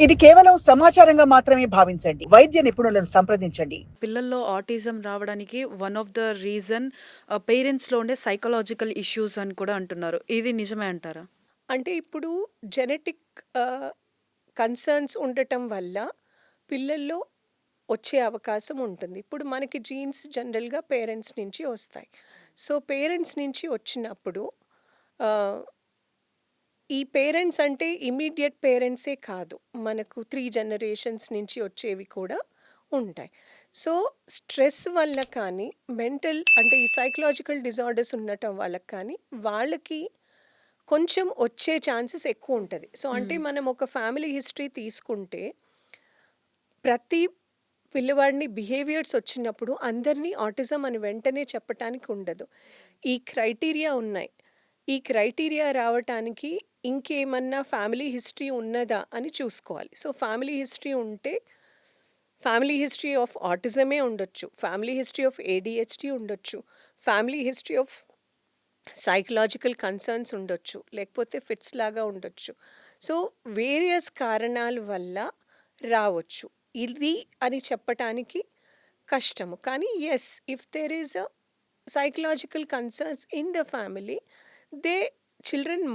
ఇది కేవలం సమాచారంగా మాత్రమే భావించండి. వైద్య నిపుణులను సంప్రదించండి. పిల్లల్లో ఆటిజం రావడానికి వన్ ఆఫ్ ద రీజన్ పేరెంట్స్‌లో ఉండే సైకలాజికల్ ఇష్యూస్ అని కూడా అంటున్నారు. ఇది నిజమే అంటారా? అంటే ఇప్పుడు జెనెటిక్ కన్సర్న్స్ ఉండటం వల్ల పిల్లల్లో వచ్చే అవకాశం ఉంటుంది. ఇప్పుడు మనకి జీన్స్ జనరల్‌గా పేరెంట్స్ నుంచి వస్తాయి. సో, పేరెంట్స్ నుంచి వచ్చినప్పుడు ఆహ్, ఈ పేరెంట్స్ అంటే ఇమ్మీడియేట్ పేరెంట్సే కాదు. మనకు 3 జనరేషన్స్ నుంచి వచ్చేవి కూడా ఉంటాయి. సో, స్ట్రెస్ వల్ల కానీ, మెంటల్ అంటే ఈ సైకలాజికల్ డిజార్డర్స్ ఉండటం వల్ల కానీ, వాళ్ళకి కొంచెం వచ్చే ఛాన్సెస్ ఎక్కువుంటది. సో, అంటే మనం ఒక ఫ్యామిలీ హిస్టరీ తీసుకుంటే, ప్రతి పిల్లవాడిని బిహేవియర్స్ వచ్చినప్పుడు అందరినీ ఆటిజం అని వెంటనే చెప్పటానికి ఉండదు. ఈ క్రైటీరియా ఉన్నాయి. ఈ క్రైటీరియా రావటానికి ఇంకేమన్నా ఫ్యామిలీ హిస్టరీ ఉన్నదా అని చూసుకోవాలి. సో, ఫ్యామిలీ హిస్టరీ ఉంటే ఫ్యామిలీ హిస్టరీ ఆఫ్ ఆటిజమే ఉండొచ్చు. ఫ్యామిలీ హిస్టరీ ఆఫ్ ఏడీహెచ్‌డీ ఉండొచ్చు. Family history of psychological concerns ఉండొచ్చు. లేకపోతే ఫిట్స్ లాగా ఉండొచ్చు. సో, వేరియస్ కారణాల వల్ల రావచ్చు. ఇది అని చెప్పటానికి కష్టము. కానీ yes, if there is a psychological concerns in the family, they children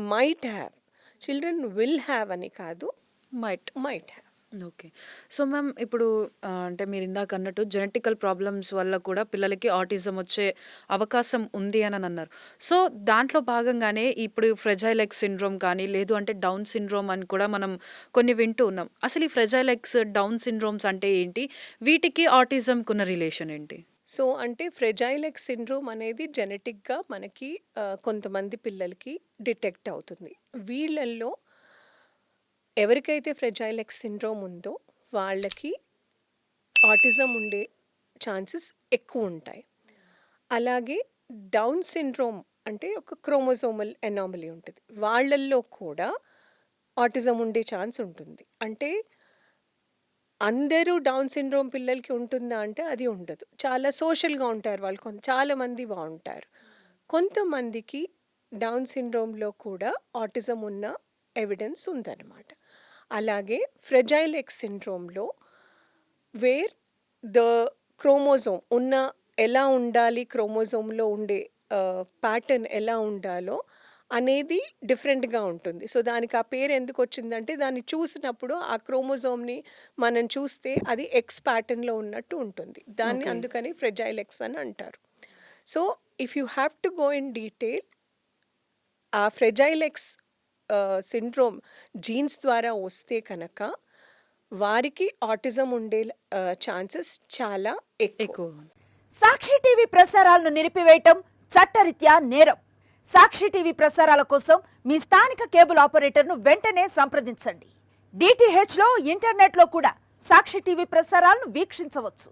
children will have అని కాదు, might. Might have. Okay. So, ma'am ఇప్పుడు అంటే మీరు ఇందాక అన్నట్టు జెనెటికల్ ప్రాబ్లమ్స్ వల్ల కూడా పిల్లలకి ఆటిజం వచ్చే అవకాశం ఉంది అని అన్నారు. సో, దాంట్లో భాగంగానే ఇప్పుడు ఫ్రెజైల్ ఎక్స్ సిండ్రోమ్ కానీ, లేదు అంటే డౌన్ సిండ్రోమ్ అని కూడా మనం కొన్ని వింటూ ఉన్నాం. అసలు ఈ ఫ్రెజైల్ ఎక్స్, డౌన్ సిండ్రోమ్స్ అంటే ఏంటి? వీటికి ఆటిజంకున్న రిలేషన్ ఏంటి? సో, అంటే ఫ్రెజైల్ ఎక్స్ సిండ్రోమ్ అనేది జెనెటిక్‌గా మనకి కొంతమంది పిల్లలకి డిటెక్ట్ అవుతుంది. వీళ్ళల్లో ఎవరికైతే ఫ్రెజైల్ ఎక్స్ సిండ్రోమ్ ఉందో వాళ్ళకి ఆటిజం ఉండే ఛాన్సెస్ ఎక్కువుంటాయి. అలాగే డౌన్ సిండ్రోమ్ అంటే ఒక క్రోమోజోమల్ ఎనామలీ ఉంటది. వాళ్ళల్లో కూడా ఆటిజం ఉండే ఛాన్స్ ఉంటుంది. అంటే అందరూ డౌన్ సిండ్రోమ్ పిల్లలకి ఉంటుందా అంటే అది ఉండదు. చాలా సోషల్‌గా ఉంటారు వాళ్ళు. చాలామంది బావుంటారు. కొంతమందికి డౌన్ సిండ్రోమ్‌లో కూడా ఆటిజం ఉన్న ఎవిడెన్స్ ఉందన్నమాట. అలాగే ఫ్రెజైల్ ఎక్స్ సిండ్రోమ్‌లో వేర్ ద క్రోమోజోమ్ ఎలా ఉండాలి, క్రోమోజోమ్‌లో ఉండే ప్యాటర్న్ ఎలా ఉండాలో అనేది డిఫరెంట్‌గా ఉంటుంది. సో, దానికి ఆ పేరు ఎందుకొచ్చిందంటే దాన్ని చూసినప్పుడు ఆ క్రోమోజోమ్‌ని మనం చూస్తే అది ఎక్స్ ప్యాటర్న్‌లో ఉన్నట్టు ఉంటుంది. దాన్ని ఓకే. అందుకని ఫ్రెజైల్ ఎక్స్ అని అంటారు. So, if you have to go in detail, ఆ ఫ్రెజైల్ ఎక్స్ సిండ్రోమ్ జీన్స్ ద్వారా వస్తే కనుక వారికి ఆటిజం ఉండే ఛాన్సెస్ చాలా ఎక్కువ. ఎక్కువ. సాక్షి టీవీ ప్రసారాలను నిలిపివేయటం చట్టరీత్యా నేరం. సాక్షి టీవీ ప్రసారాల కోసం మీ స్థానిక కేబుల్ ఆపరేటర్ను వెంటనే సంప్రదించండి. డిటిహెచ్లో, ఇంటర్నెట్లో కూడా సాక్షి టీవీ ప్రసారాలను వీక్షించవచ్చు.